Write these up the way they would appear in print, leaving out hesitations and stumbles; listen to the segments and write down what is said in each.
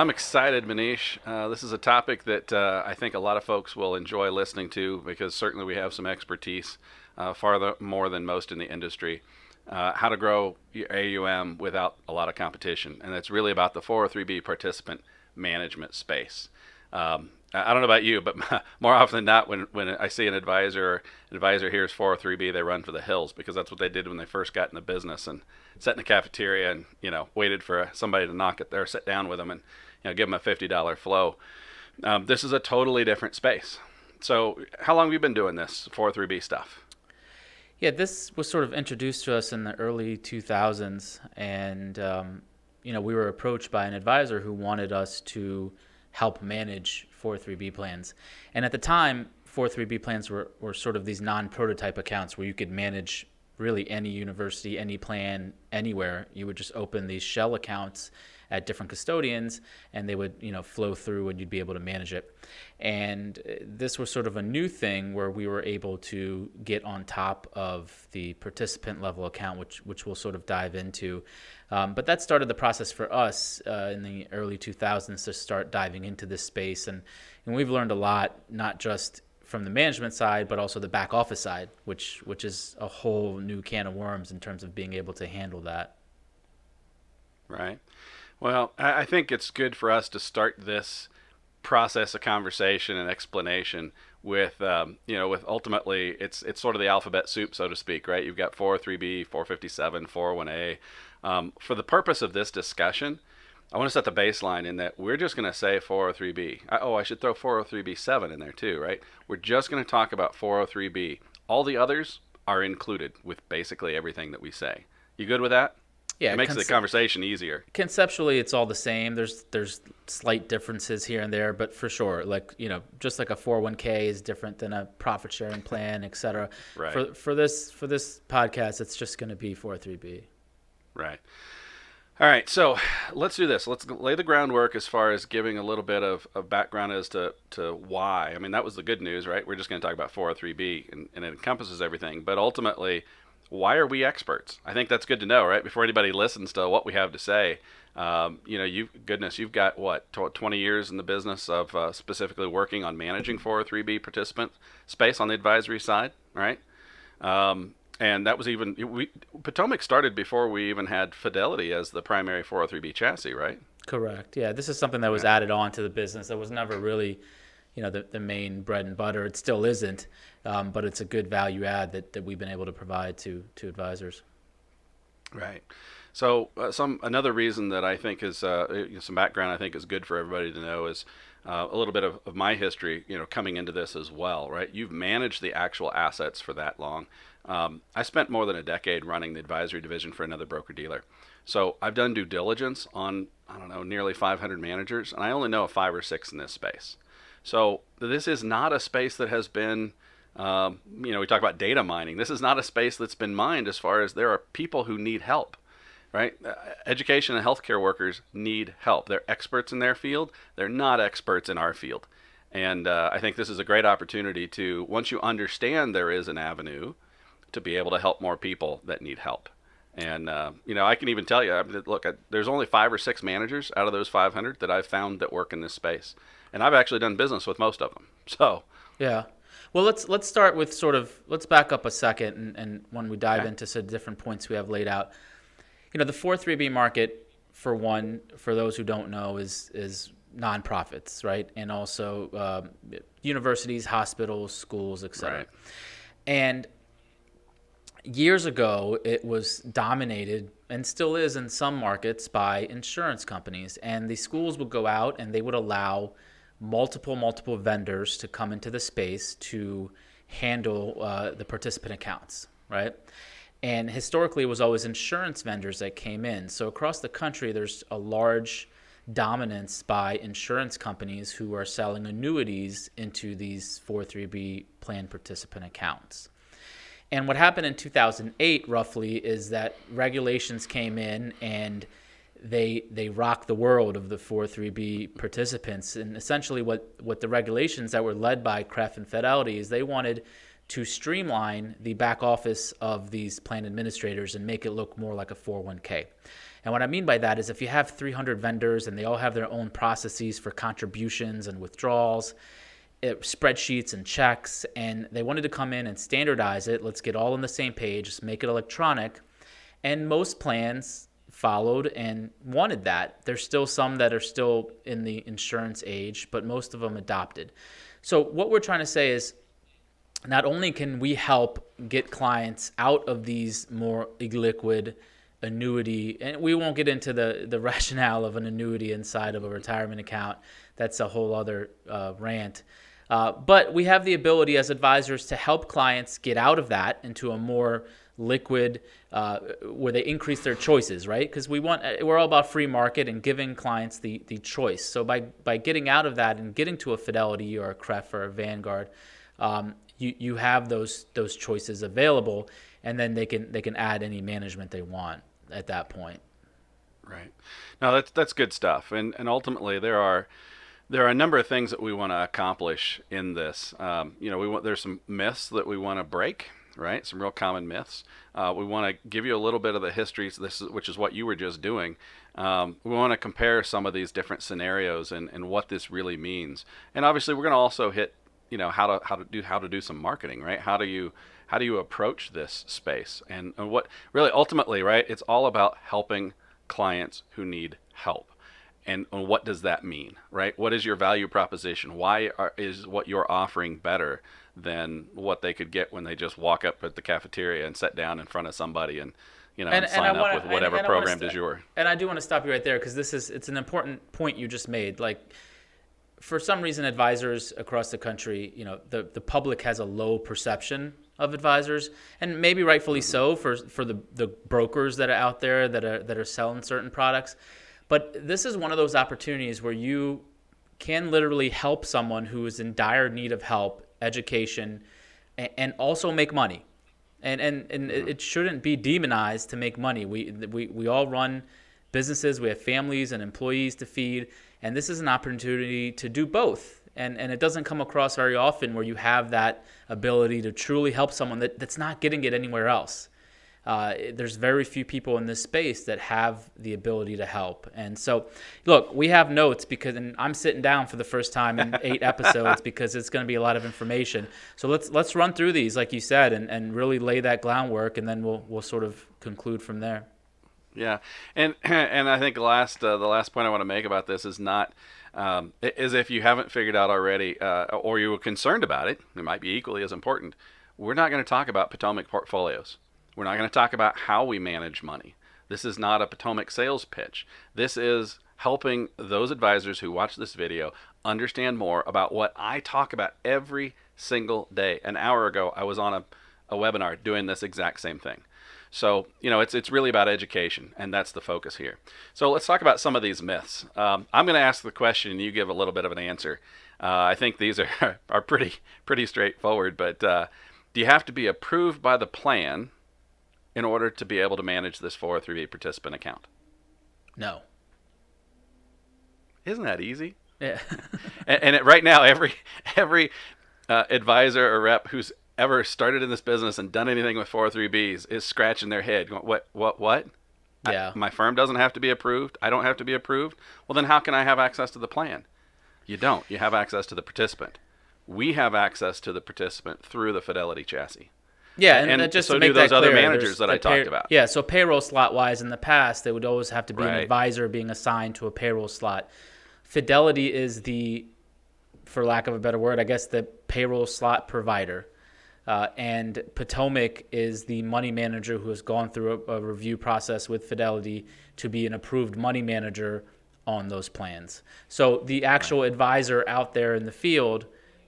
I'm excited, Manish. This is a topic that I think a lot of folks will enjoy listening to because certainly we have some expertise, more than most in the industry. How to grow your AUM without a lot of competition. And it's really about the 403B participant management space. I don't know about you, but more often than not, when I see an advisor hears 403B, they run for the hills because that's what they did when they first got in the business and sat in the cafeteria and waited for somebody to knock at there, sit down with them, and give them a $50 flow. This is a totally different space. So, how long have you been doing this 403B stuff? Yeah, this was sort of introduced to us in the early 2000s, and we were approached by an advisor who wanted us to help manage 403B plans. And at the time, 403B plans were sort of these non-prototype accounts where you could manage really any university, any plan, anywhere. You would just open these shell accounts at different custodians, and they would flow through, and you'd be able to manage it. And this was sort of a new thing where we were able to get on top of the participant level account, which we'll sort of dive into. But that started the process for us in the early 2000s to start diving into this space, and we've learned a lot, not just from the management side, but also the back office side, which is a whole new can of worms in terms of being able to handle that. Right. Well, I think it's good for us to start this process of conversation and explanation with, with ultimately it's sort of the alphabet soup, so to speak, right? You've got 403B, 457, 401A. For the purpose of this discussion, I want to set the baseline in that we're just going to say 403B. I should throw 403B7 in there too, right? We're just going to talk about 403B. All the others are included with basically everything that we say. You good with that? Yeah, it makes the conversation easier. Conceptually, it's all the same. There's slight differences here and there, but for sure, just like a 401k is different than a profit sharing plan, et cetera. Right. For this podcast, it's just going to be 403B. Right. All right, so let's do this. Let's lay the groundwork as far as giving a little bit of background as to why. I mean, that was the good news, right? We're just going to talk about 403B, and it encompasses everything. But ultimately, why are we experts? I think that's good to know, right? Before anybody listens to what we have to say, you've got what, 20 years in the business of specifically working on managing 403B participant space on the advisory side, right? And that was Potomac started before we even had Fidelity as the primary 403B chassis, right? Correct. Yeah, this is something that was added on to the business. That was never really, the main bread and butter. It still isn't, but it's a good value add that we've been able to provide to advisors. Right. So another reason that I think is some background I think is good for everybody to know is a little bit of my history, coming into this as well, right? You've managed the actual assets for that long. I spent more than a decade running the advisory division for another broker-dealer. So I've done due diligence on, nearly 500 managers, and I only know of 5 or 6 in this space. So this is not a space that has been, we talk about data mining. This is not a space that's been mined as far as there are people who need help, right? Education and healthcare workers need help. They're experts in their field. They're not experts in our field. And I think this is a great opportunity to, once you understand there is an avenue, to be able to help more people that need help. And, I can even tell you, look, there's only 5 or 6 managers out of those 500 that I've found that work in this space. And I've actually done business with most of them. So, yeah. Well, let's start with let's back up a second. And when we dive into some different points we have laid out, the 403B market, for one, for those who don't know, is nonprofits, right? And also universities, hospitals, schools, et cetera. Right. And years ago, it was dominated, and still is in some markets, by insurance companies. And the schools would go out and they would allow multiple vendors to come into the space to handle the participant accounts, right? And historically, it was always insurance vendors that came in. So across the country, there's a large dominance by insurance companies who are selling annuities into these 403B plan participant accounts. And what happened in 2008, roughly, is that regulations came in and they rocked the world of the 403B participants. And essentially what the regulations that were led by CREF and Fidelity is they wanted to streamline the back office of these plan administrators and make it look more like a 401k. And what I mean by that is if you have 300 vendors and they all have their own processes for contributions and withdrawals, spreadsheets and checks, and they wanted to come in and standardize it, let's get all on the same page, just make it electronic. And most plans followed and wanted that. There's still some that are still in the insurance age, but most of them adopted. So what we're trying to say is not only can we help get clients out of these more illiquid annuity, and we won't get into the rationale of an annuity inside of a retirement account. That's a whole other rant. But we have the ability as advisors to help clients get out of that into a more liquid, where they increase their choices, right? Because we're all about free market and giving clients the choice. So by getting out of that and getting to a Fidelity or a CREF or a Vanguard, you have those choices available, and then they can add any management they want at that point. Right. No, that's good stuff. And ultimately there are a number of things that we want to accomplish in this. There's some myths that we want to break, right? Some real common myths. We want to give you a little bit of the history, which is what you were just doing. We want to compare some of these different scenarios and what this really means. And obviously we're going to also hit, how to do some marketing, right? How do you approach this space? And what really ultimately, right? It's all about helping clients who need help. And what does that mean, right? What is your value proposition? Why is what you're offering better than what they could get when they just walk up at the cafeteria and sit down in front of somebody and sign up with whatever program du jour? And I do want to stop you right there because it's an important point you just made. Like, for some reason, advisors across the country, the public has a low perception of advisors, and maybe rightfully so for the brokers that are out there that are selling certain products. But this is one of those opportunities where you can literally help someone who is in dire need of help, education, and also make money. And it shouldn't be demonized to make money. We all run businesses. We have families and employees to feed, and this is an opportunity to do both. And it doesn't come across very often where you have that ability to truly help someone that's not getting it anywhere else. There's very few people in this space that have the ability to help. And so, look, we have notes and I'm sitting down for the first time in 8 episodes because it's going to be a lot of information. So let's run through these, like you said, and really lay that groundwork, and then we'll sort of conclude from there. Yeah, and I think the last point I want to make about this is not as if you haven't figured out already, or you were concerned about it. It might be equally as important. We're not going to talk about Potomac portfolios. We're not going to talk about how we manage money. This is not a Potomac sales pitch. This is helping those advisors who watch this video understand more about what I talk about every single day. An hour ago, I was on a webinar doing this exact same thing. So, it's really about education, and that's the focus here. So let's talk about some of these myths. I'm going to ask the question, and you give a little bit of an answer. I think these are pretty straightforward, but do you have to be approved by the plan in order to be able to manage this 403b participant account? No. Isn't that easy? Yeah. and right now, every advisor or rep who's ever started in this business and done anything with 403bs is scratching their head going, what? Yeah. My firm doesn't have to be approved. I don't have to be approved. Well, then how can I have access to the plan? You don't. You have access to the participant. We have access to the participant through the Fidelity chassis. Yeah, and just so to make do those that other clear, managers that I talked about. Yeah, so payroll slot wise, in the past, there would always have to be an Right. advisor being assigned to a payroll slot. Fidelity is for lack of a better word, I guess, the payroll slot provider. And Potomac is the money manager who has gone through a review process with Fidelity to be an approved money manager on those plans. So the actual advisor out there in the field,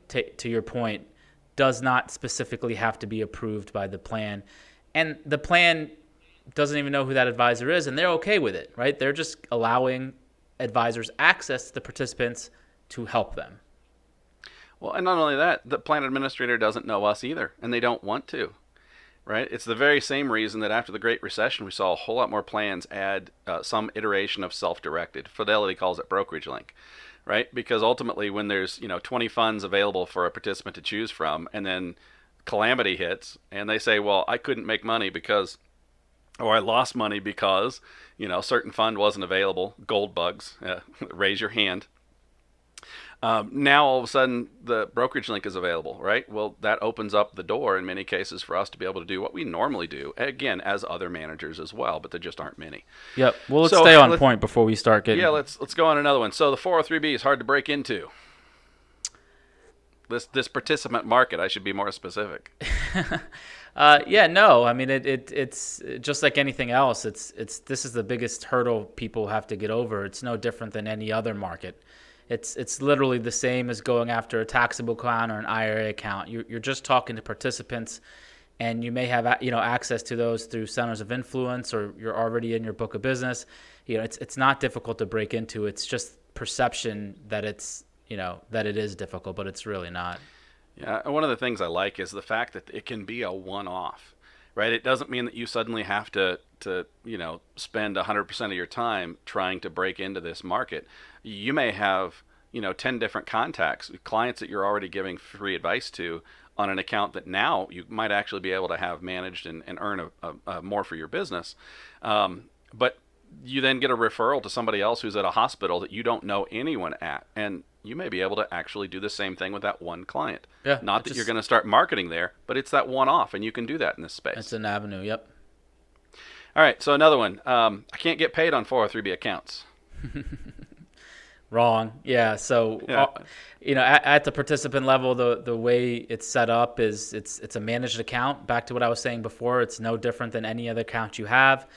to your point, does not specifically have to be approved by the plan. And the plan doesn't even know who that advisor is, and they're okay with it, right? They're just allowing advisors access to the participants to help them. Well, and not only that, the plan administrator doesn't know us either, and they don't want to, right? It's the very same reason that after the Great Recession, we saw a whole lot more plans add some iteration of self-directed. Fidelity calls it brokerage link, right? Because ultimately, when there's 20 funds available for a participant to choose from, and then calamity hits and they say, well, I couldn't make money because, or I lost money because, certain fund wasn't available, gold bugs, raise your hand. Now all of a sudden the brokerage link is available, right? Well, that opens up the door in many cases for us to be able to do what we normally do, again, as other managers as well, but there just aren't many. Yep. Well, let's So stay on point before we start getting. yeah, let's go on another one. So the 403B is hard to break into. This participant market, I should be more specific. Yeah, no. I mean, it's just like anything else. This is the biggest hurdle people have to get over. It's no different than any other market. It's literally the same as going after a taxable account or an IRA account. You're just talking to participants, and you may have access to those through centers of influence, or you're already in your book of business. It's not difficult to break into. It's just perception that that it is difficult, but it's really not. Yeah, and one of the things I like is the fact that it can be a one-off, right? It doesn't mean that you suddenly have to spend 100% of your time trying to break into this market. You may have 10 different contacts, clients that you're already giving free advice to on an account that now you might actually be able to have managed and earn a more for your business. But you then get a referral to somebody else who's at a hospital that you don't know anyone at, and you may be able to actually do the same thing with that one client. Yeah, Not that you're going to start marketing there, but it's that one-off, and you can do that in this space. It's an avenue. Yep. All right, so another one. I can't get paid on 403B accounts. Wrong. Yeah. So, at the participant level, the way it's set up is it's a managed account. Back to what I was saying before, it's no different than any other account you have.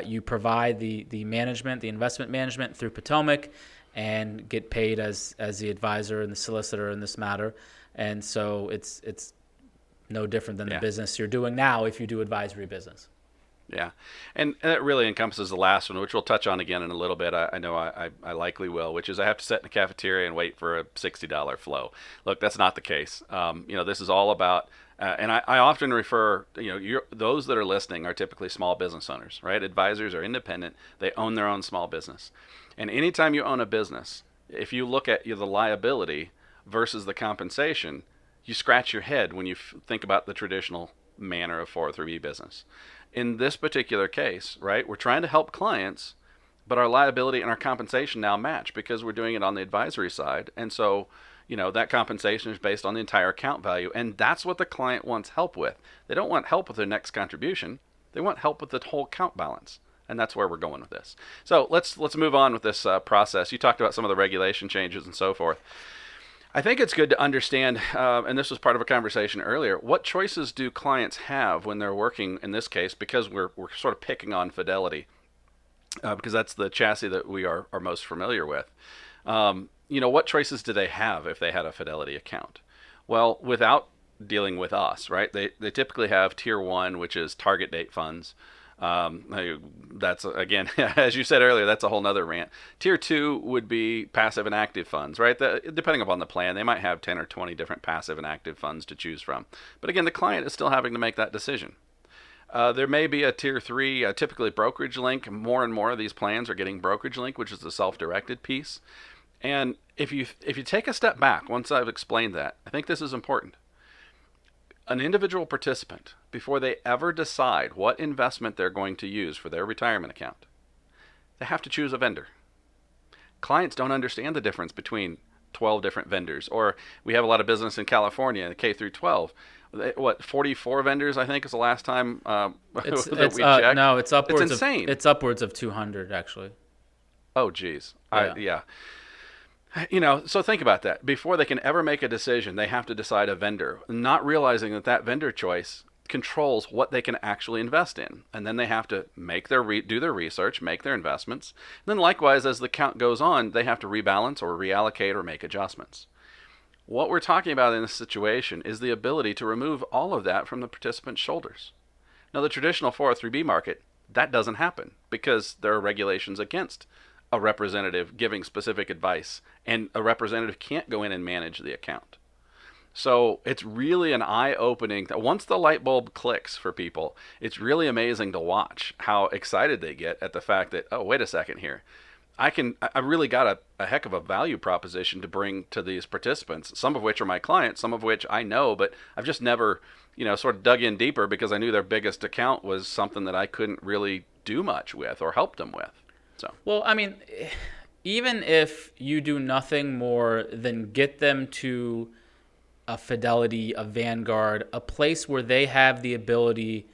You provide the management, the investment management through Potomac, and get paid as the advisor and the solicitor in this matter. And so it's no different than the business you're doing now if you do advisory business. Yeah, and it really encompasses the last one, which we'll touch on again in a little bit. I know I likely will, which is I have to sit in the cafeteria and wait for a $60 flow. Look, that's not the case. This is all about, and I often refer, those that are listening are typically small business owners, right? Advisors are independent. They own their own small business. And anytime you own a business, if you look at the liability versus the compensation, you scratch your head when you think about the traditional manner of 403B business. In this particular case, right, we're trying to help clients, but our liability and our compensation now match because we're doing it on the advisory side. And so, that compensation is based on the entire account value. And that's what the client wants help with. They don't want help with their next contribution. They want help with the whole account balance. And that's where we're going with this. So let's move on with this process. You talked about some of the regulation changes and so forth. I think it's good to understand, and this was part of a conversation earlier, what choices do clients have when they're working, in this case, because we're sort of picking on Fidelity, because that's the chassis that we are most familiar with. What choices do they have if they had a Fidelity account? Well, without dealing with us, right? They typically have Tier 1, which is target date funds. That's, again, as you said earlier, that's a whole nother rant. Tier 2 would be passive and active funds, right? Depending upon the plan, they might have 10 or 20 different passive and active funds to choose from. But again, the client is still having to make that decision. There may be a Tier 3, typically brokerage link. More and more of these plans are getting brokerage link, which is the self-directed piece. And if you take a step back, once I've explained that, I think this is important. An individual participant, before they ever decide what investment they're going to use for their retirement account, they have to choose a vendor. Clients don't understand the difference between 12 different vendors, or we have a lot of business in California, K through 12. 44 vendors, I think, is the last time that we checked. No, it's upwards. It's insane. It's upwards of 200, actually. Oh, geez. Yeah. So think about that. Before they can ever make a decision, they have to decide a vendor, not realizing that vendor choice controls what they can actually invest in. And then they have to do their research, make their investments. And then likewise, as the count goes on, they have to rebalance or reallocate or make adjustments. What we're talking about in this situation is the ability to remove all of that from the participant's shoulders. Now, the traditional 403B market, that doesn't happen because there are regulations against a representative giving specific advice, and a representative can't go in and manage the account. So it's really an eye-opening. Once the light bulb clicks for people, it's really amazing to watch how excited they get at the fact that, oh, wait a second here. I really got a heck of a value proposition to bring to these participants, some of which are my clients, some of which I know, but I've just never, sort of dug in deeper because I knew their biggest account was something that I couldn't really do much with or help them with. So, Well, I mean, even if you do nothing more than get them to a Fidelity, a Vanguard, a place where they have the ability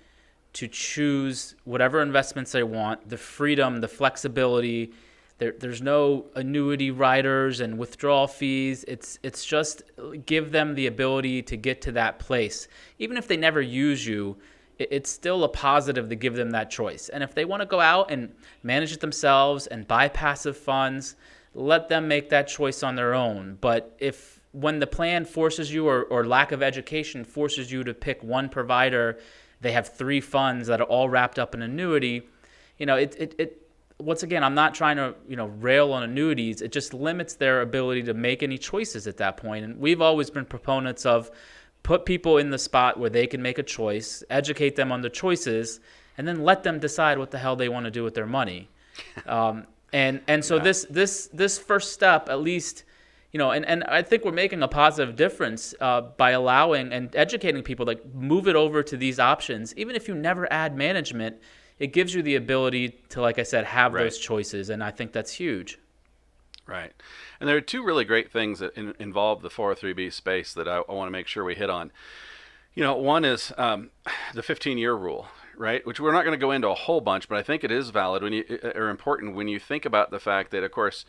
to choose whatever investments they want, the freedom, the flexibility. There's no annuity riders and withdrawal fees. It's just give them the ability to get to that place. Even if they never use you, it's still a positive to give them that choice. And if they want to go out and manage it themselves and buy passive funds, let them make that choice on their own. But if when the plan forces you or lack of education forces you to pick one provider, they have 3 funds that are all wrapped up in annuity, it once again, I'm not trying to, rail on annuities. It just limits their ability to make any choices at that point. And we've always been proponents of put people in the spot where they can make a choice, educate them on the choices, and then let them decide what the hell they want to do with their money. So yeah. this first step, at least, and I think we're making a positive difference by allowing and educating people, like move it over to these options. Even if you never add management, it gives you the ability to, like I said, have Right. those choices, and I think that's huge. Right. And there are two really great things that involve the 403B space that I want to make sure we hit on. One is the 15-year rule, right? Which we're not going to go into a whole bunch, but I think it is valid or important when you think about the fact that, of course,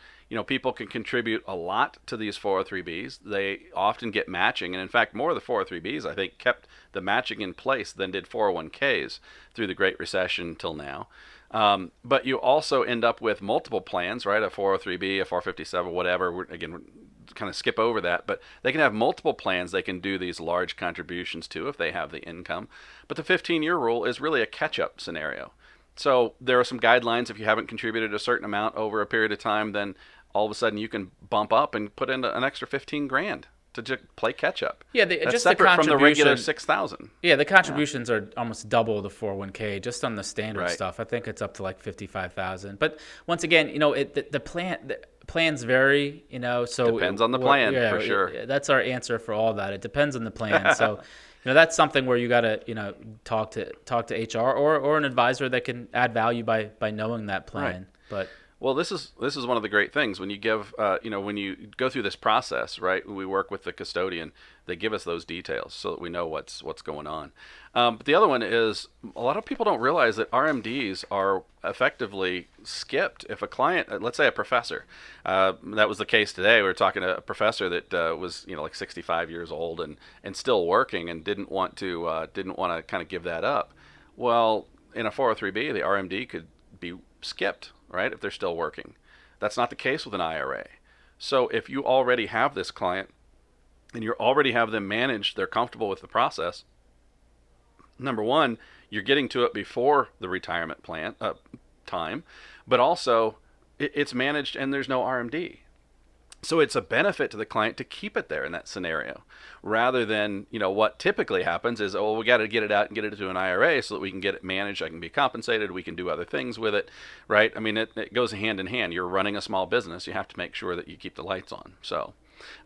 people can contribute a lot to these 403Bs. They often get matching, and in fact, more of the 403Bs I think kept the matching in place than did 401ks through the Great Recession till now. But you also end up with multiple plans, right? A 403B, a 457, whatever. We're kind of skip over that, but they can have multiple plans they can do these large contributions to if they have the income. But the 15-year rule is really a catch-up scenario. So there are some guidelines. If you haven't contributed a certain amount over a period of time, then all of a sudden you can bump up and put in an extra 15 grand to just play catch up. Yeah, That's just the separate from the regular contribution. 6,000. Yeah, the Yeah. contributions are almost double the 401k just on the standard Right. stuff. I think it's up to like 55,000. But once again, the plans vary. So Depends on the plan, yeah, for sure. that's our answer for all that. It depends on the plan. So, that's something where you got to talk to HR or an advisor that can add value by knowing that plan. Right. But Well, this is one of the great things when you give, when you go through this process, right? We work with the custodian. They give us those details so that we know what's going on. But the other one is a lot of people don't realize that RMDs are effectively skipped if a client, let's say a professor, that was the case today. We were talking to a professor that was like 65 years old and still working and didn't want to kind of give that up. Well, in a 403B, the RMD could be skipped, right, if they're still working. That's not the case with an IRA. So if you already have this client and you already have them managed, they're comfortable with the process, number one, you're getting to it before the retirement plan time, but also it's managed and there's no RMD. So it's a benefit to the client to keep it there in that scenario, rather than what typically happens is, oh, we got to get it out and get it to an IRA so that we can get it managed. I can be compensated. We can do other things with it, right? I mean, it goes hand in hand. You're running a small business. You have to make sure that you keep the lights on. So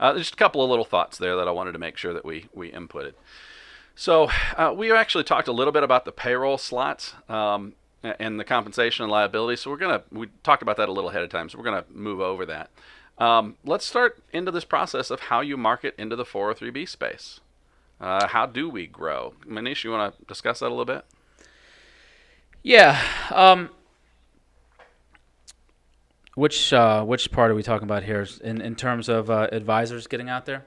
just a couple of little thoughts there that I wanted to make sure that we inputted. So we actually talked a little bit about the payroll slots. And the compensation and liability. So we talked about that a little ahead of time. So we're gonna move over that. Let's start into this process of how you market into the 403B space. How do we grow? Manish, you want to discuss that a little bit? yeah, which part are we talking about here in terms of advisors getting out there?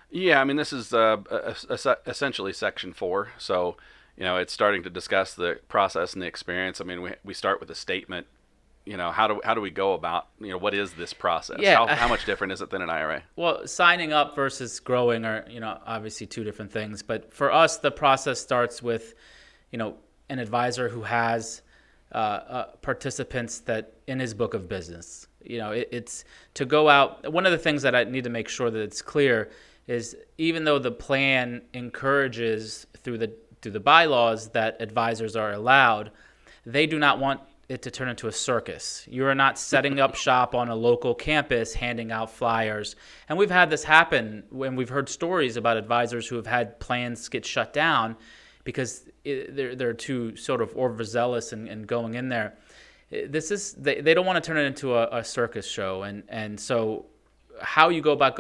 Yeah, I mean, this is essentially Section 4. So, it's starting to discuss the process and the experience. I mean, we start with a statement. How do we go about, what is this process? Yeah. How much different is it than an IRA? Well, signing up versus growing are, obviously two different things. But for us, the process starts with, an advisor who has participants that in his book of business. It's to go out. One of the things that I need to make sure that it's clear is even though the plan encourages through the bylaws that advisors are allowed, they do not want it to turn into a circus. You are not setting up shop on a local campus handing out flyers. And we've had this happen when we've heard stories about advisors who have had plans get shut down because they're too sort of overzealous and going in there. They don't want to turn it into a circus show. And so how you go about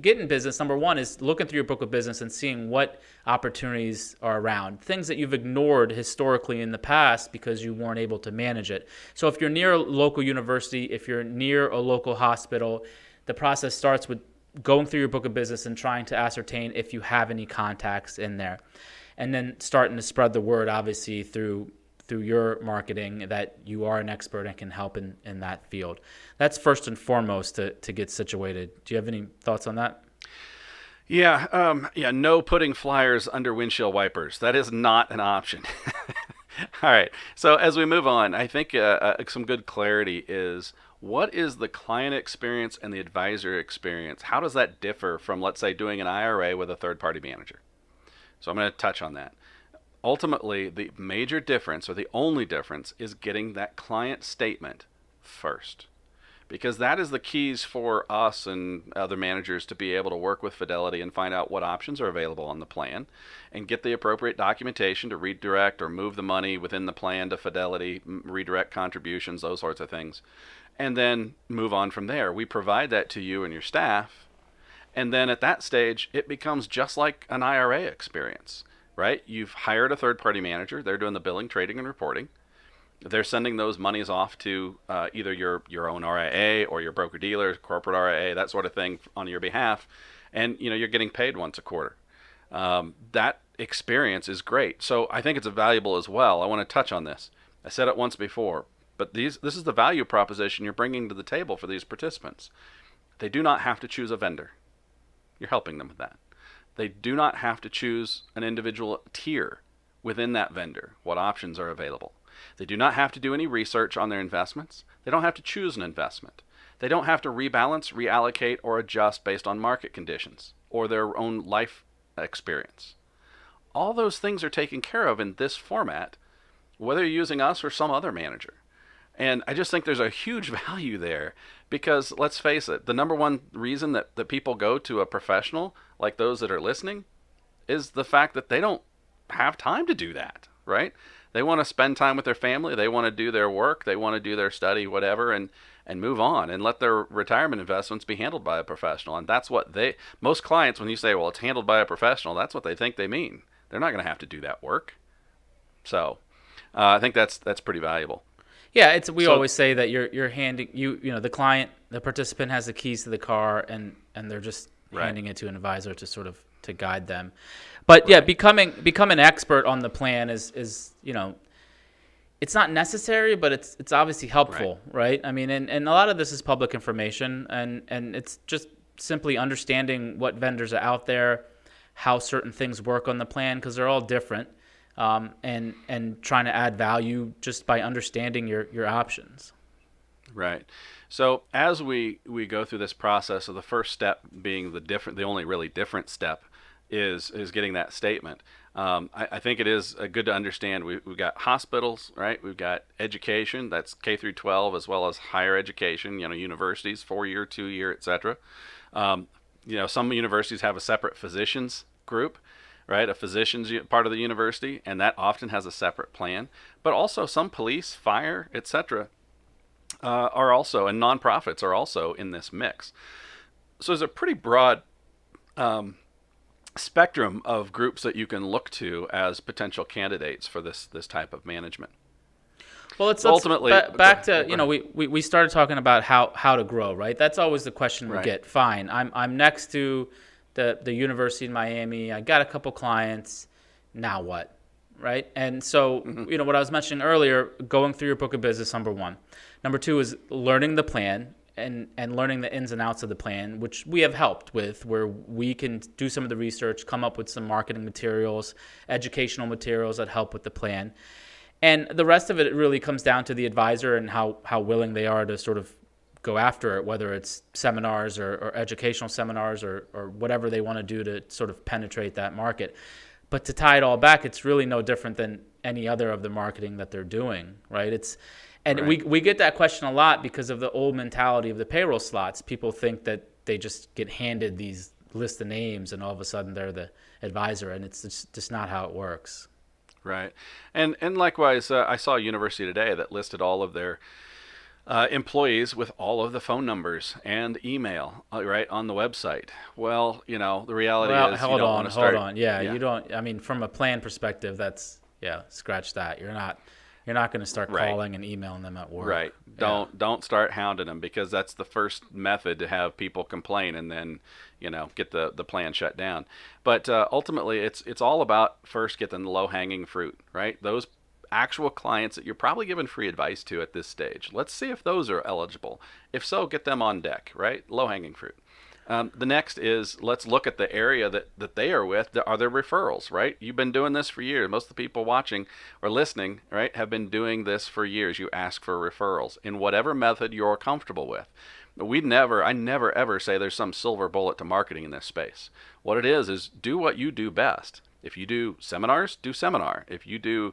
getting business, number one, is looking through your book of business and seeing what opportunities are around, things that you've ignored historically in the past because you weren't able to manage it. So if you're near a local university, if you're near a local hospital, the process starts with going through your book of business and trying to ascertain if you have any contacts in there, and then starting to spread the word, obviously, through your marketing that you are an expert and can help in that field. That's first and foremost to get situated. Do you have any thoughts on that? Yeah, no putting flyers under windshield wipers. That is not an option. All right, so as we move on, I think some good clarity is, what is the client experience and the advisor experience? How does that differ from, let's say, doing an IRA with a third-party manager? So I'm going to touch on that. Ultimately, the major difference, or the only difference, is getting that client statement first. Because that is the keys for us and other managers to be able to work with Fidelity and find out what options are available on the plan and get the appropriate documentation to redirect or move the money within the plan to Fidelity, redirect contributions, those sorts of things, and then move on from there. We provide that to you and your staff, and then at that stage, it becomes just like an IRA experience. Right? You've hired a third-party manager. They're doing the billing, trading, and reporting. They're sending those monies off to either your own RIA or your broker-dealer, corporate RIA, that sort of thing on your behalf. And, you're getting paid once a quarter. That experience is great. So I think it's valuable as well. I want to touch on this. I said it once before, but this is the value proposition you're bringing to the table for these participants. They do not have to choose a vendor. You're helping them with that. They do not have to choose an individual tier within that vendor, what options are available. They do not have to do any research on their investments. They don't have to choose an investment. They don't have to rebalance, reallocate, or adjust based on market conditions or their own life experience. All those things are taken care of in this format, whether you're using us or some other manager. And I just think there's a huge value there because, let's face it, the number one reason that people go to a professional like those that are listening is the fact that they don't have time to do that, right? They want to spend time with their family. They want to do their work. They want to do their study, whatever, and move on and let their retirement investments be handled by a professional. And that's what most clients, when you say, well, it's handled by a professional, that's what they think they mean. They're not going to have to do that work. So I think that's pretty valuable. Yeah, we always say that you're handing the client, the participant has the keys to the car, and they're just handing it to an advisor to sort of to guide them. But yeah, become an expert on the plan is it's not necessary, but it's obviously helpful, right? I mean, and a lot of this is public information, and it's just simply understanding what vendors are out there, how certain things work on the plan, because they're all different. And trying to add value just by understanding your options. Right. So as we go through this process, of the first step being the only really different step is getting that statement. I think it is good to understand we've got hospitals, right? We've got education, that's K through 12, as well as higher education, universities, 4-year, 2-year, etc. Some universities have a separate physicians group, right? A physician's part of the university, and that often has a separate plan. But also some police, fire, etc. Are also, and nonprofits are also in this mix. So there's a pretty broad spectrum of groups that you can look to as potential candidates for this type of management. Well, let's ultimately back to we started talking about how to grow, right? That's always the question we get. Fine, I'm next to the University in Miami. I got a couple clients. Now what? Right? And so, what I was mentioning earlier, going through your book of business, number one. Number two is learning the plan and learning the ins and outs of the plan, which we have helped with, where we can do some of the research, come up with some marketing materials, educational materials that help with the plan. And the rest of it really comes down to the advisor and how willing they are to sort of go after it, whether it's seminars or educational seminars or whatever they want to do to sort of penetrate that market. But to tie it all back, it's really no different than any other of the marketing that they're doing, right? And Right. we get that question a lot because of the old mentality of the payroll slots. People think that they just get handed these list of names and all of a sudden they're the advisor, and it's just not how it works. Right. And likewise, I saw a university today that listed all of their employees with all of the phone numbers and email, right, on the website. Well, the reality Well, is you don't want to hold start. on. Yeah, Yeah. you don't. I mean, from a plan perspective, that's scratch that. You're not going to start Right. calling and emailing them at Right. work. Yeah. Don't start hounding them, because that's the first method to have people complain and then get the plan shut down. But ultimately, it's all about first getting the low hanging fruit, right? Those actual clients that you're probably giving free advice to at this stage. Let's see if those are eligible. If so, get them on deck, right? Low hanging fruit. The next is, let's look at the area that they are with. Are there referrals, right? You've been doing this for years. Most of the people watching or listening, right, have been doing this for years. You ask for referrals in whatever method you're comfortable with. I never ever say there's some silver bullet to marketing in this space. What it is do what you do best. If you do seminars, do seminar. If you do,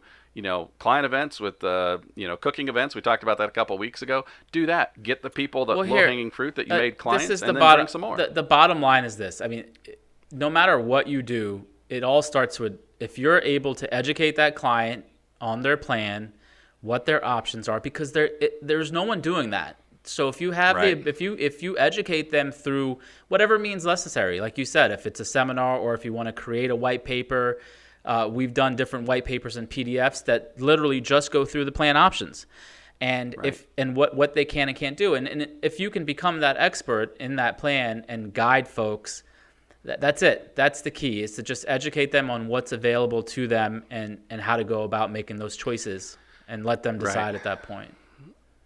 client events with, cooking events, we talked about that a couple of weeks ago. Do that. Get the people, the Well, low-hanging fruit that you made clients, this is and the then bottom. bring some more. The bottom line is this. I mean, no matter what you do, it all starts with if you're able to educate that client on their plan, what their options are, because there's no one doing that. So if you have Right. if you educate them through whatever means necessary, like you said, if it's a seminar or if you want to create a white paper, we've done different white papers and PDFs that literally just go through the plan options, and Right. what they can and can't do, and if you can become that expert in that plan and guide folks, that's it. That's the key, is to just educate them on what's available to them and how to go about making those choices and let them decide Right. at that point.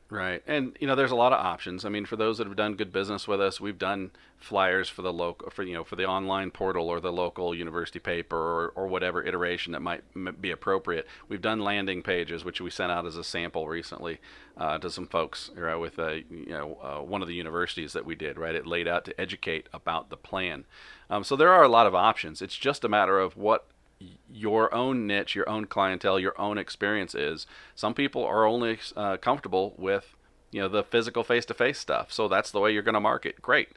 Right. And there's a lot of options. I mean, for those that have done good business with us, we've done flyers for the local, for the online portal or the local university paper, or whatever iteration that might be appropriate. We've done landing pages, which we sent out as a sample recently to some folks, with one of the universities that we did. Right. It laid out to educate about the plan. So there are a lot of options. It's just a matter of what your own niche, your own clientele, your own experience is. Some people are only comfortable with the physical face-to-face stuff, so that's the way you're going to market. Great.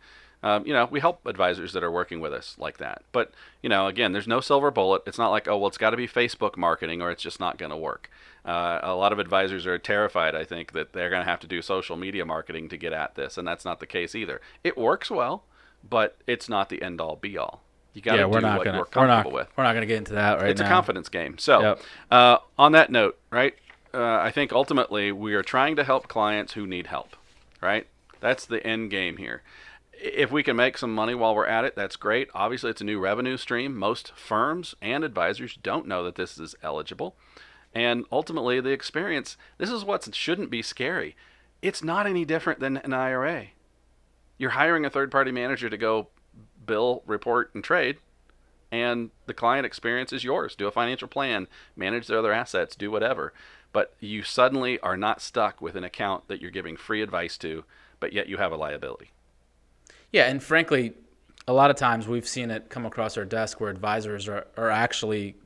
We help advisors that are working with us like that. But again, there's no silver bullet. It's not like, oh well, it's got to be Facebook marketing or it's just not going to work. A lot of advisors are terrified, I think, that they're going to have to do social media marketing to get at this, and that's not the case either. It works well, but it's not the end-all be-all. You got to do what you're comfortable with. We're not gonna get into that right now. It's a confidence game. So, Yep. On that note, right, I think ultimately we are trying to help clients who need help, right? That's the end game here. If we can make some money while we're at it, that's great. Obviously, it's a new revenue stream. Most firms and advisors don't know that this is eligible. And ultimately, the experience, this is what shouldn't be scary. It's not any different than an IRA. You're hiring a third-party manager to go bill, report, and trade, and the client experience is yours. Do a financial plan, manage their other assets, do whatever. But you suddenly are not stuck with an account that you're giving free advice to, but yet you have a liability. Yeah, and frankly, a lot of times we've seen it come across our desk where advisors are actually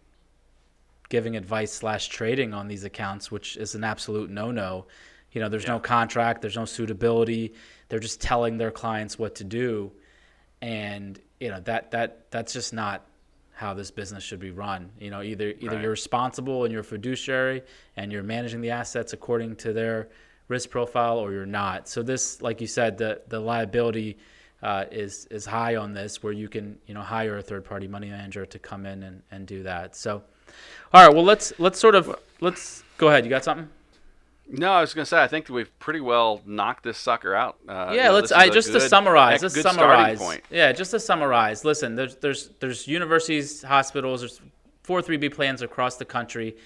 giving advice / trading on these accounts, which is an absolute no-no. There's no contract, there's no suitability. They're just telling their clients what to do. And that's just not how this business should be run. Either Right. you're responsible and you're fiduciary and you're managing the assets according to their risk profile, or you're not. So this, like you said, the liability is high on this, where you can hire a third party money manager to come in and do that. So, all right, well let's go ahead. You got something? No, I was going to say, I think we've pretty well knocked this sucker out. To summarize. Good starting point. Yeah, just to summarize. Listen, there's universities, hospitals, there's 403B plans across the country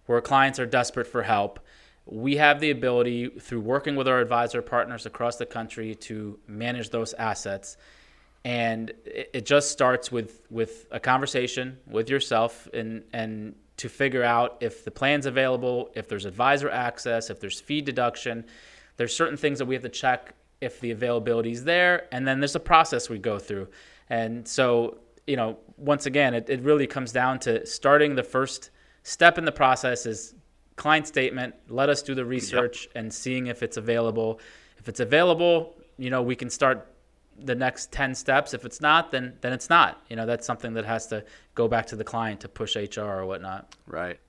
where clients are desperate for help. We have the ability, through working with our advisor partners across the country, to manage those assets. And it just starts with a conversation with yourself and to figure out if the plan's available, if there's advisor access, if there's fee deduction. There's certain things that we have to check if the availability is there, and then there's a process we go through. And so, once again, it really comes down to starting. The first step in the process is client statement, let us do the research and seeing if it's available. If it's available, we can start the next 10 steps. If it's not, then it's not. That's something that has to go back to the client to push HR or whatnot. Right.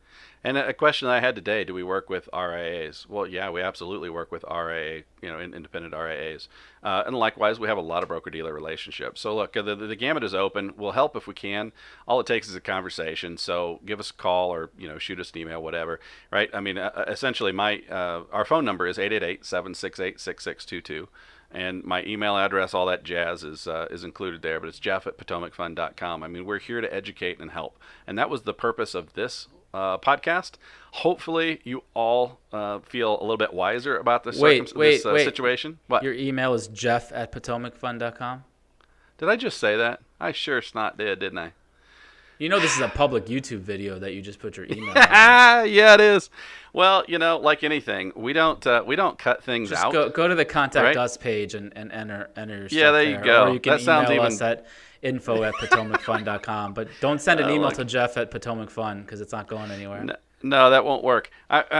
And a question that I had today, do we work with RIAs? Well, yeah, we absolutely work with RIA, independent RIAs. And likewise, we have a lot of broker-dealer relationships. So look, the gamut is open. We'll help if we can. All it takes is a conversation. So give us a call or, shoot us an email, whatever, right? I mean, essentially, our phone number is 888-768-6622. And my email address, all that jazz is included there, but it's jeff@potomacfund.com. I mean, we're here to educate and help. And that was the purpose of this podcast. Hopefully you all feel a little bit wiser about this situation. What? Your email is jeff@potomacfund.com? Did I just say that? I sure snot did, didn't I? This is a public YouTube video that you just put your email on. Yeah, it is. Well, like anything, we don't cut things just out. Go to the contact us page and enter your stuff. Yeah, there you go. Or you can that sounds email even us at info@potomacfund.com. But don't send an email to Jeff@potomacfund because it's not going anywhere. No, that won't work.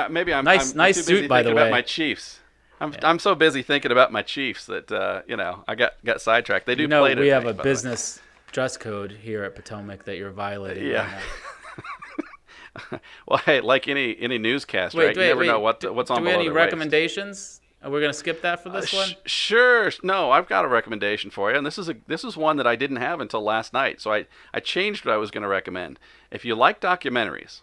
Maybe I'm nice too busy suit, by the thinking way. about my Chiefs. I'm so busy thinking about my Chiefs that I got sidetracked. They do play today. We have a business dress code here at Potomac that you're violating. Yeah. Right. Well, hey, like any newscast, right? You never know what's on below. Do we have any their recommendations? Are we going to skip that for this one? Sure. No, I've got a recommendation for you, and this is one that I didn't have until last night. So I changed what I was going to recommend. If you like documentaries,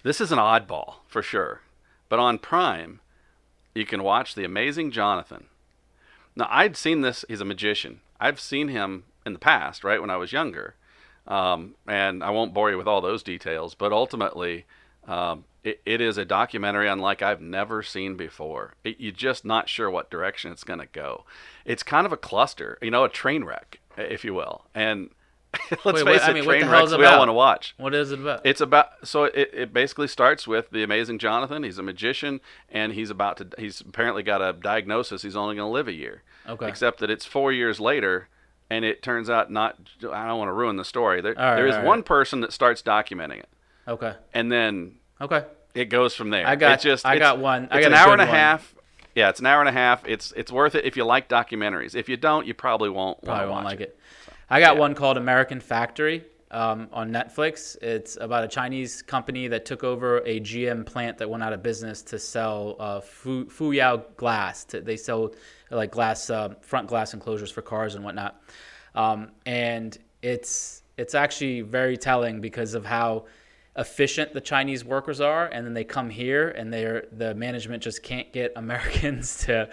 this is an oddball for sure, but on Prime, you can watch The Amazing Johnathan. Now, I'd seen this. He's a magician. I've seen him in the past, right, when I was younger. And I won't bore you with all those details, but ultimately, it is a documentary unlike I've never seen before. You're just not sure what direction it's going to go. It's kind of a cluster, a train wreck, if you will. And let's face it, train wrecks we all want to watch. What is it about? It's about, so it basically starts with the Amazing Johnathan. He's a magician, and he's apparently got a diagnosis. He's only going to live a year. Okay. Except that it's 4 years later, and it turns out I don't want to ruin the story. There is one person that starts documenting it. Okay. And then it goes from there. I got one. It's an hour and a half. Yeah, it's an hour and a half. It's worth it if you like documentaries. If you don't, you probably won't like it. I got one called American Factory on Netflix. It's about a Chinese company that took over a GM plant that went out of business to sell Fuyao glass. They sell like glass, front glass enclosures for cars and whatnot. And it's actually very telling because of how efficient the Chinese workers are, and then they come here and the management just can't get Americans to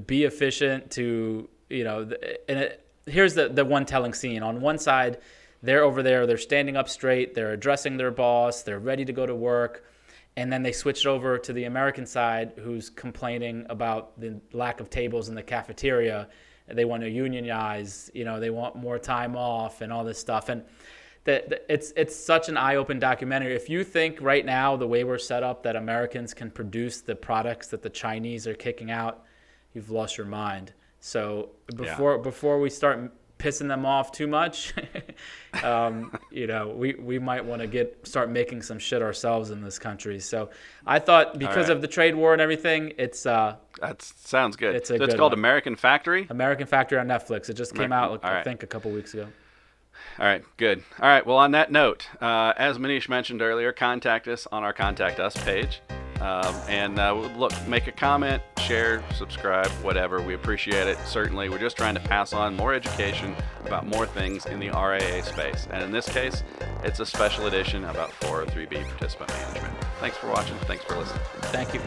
be efficient. Here's the one telling scene. On one side, they're over there, they're standing up straight, they're addressing their boss, they're ready to go to work, and then they switch over to the American side, who's complaining about the lack of tables in the cafeteria. They want to unionize, they want more time off and all this stuff. And it's such an eye-opening documentary. If you think right now the way we're set up that Americans can produce the products that the Chinese are kicking out, you've lost your mind. So before we start pissing them off too much, we might want to start making some shit ourselves in this country. So I thought because of the trade war and everything, that sounds good. It's called one. American Factory? American Factory on Netflix. It just came out, I think, a couple weeks ago. All right, good. All right, well, on that note, as Manish mentioned earlier, contact us on our Contact Us page. Look, make a comment, share, subscribe, whatever. We appreciate it. Certainly, we're just trying to pass on more education about more things in the RIA space. And in this case, it's a special edition about 403B participant management. Thanks for watching. Thanks for listening. Thank you.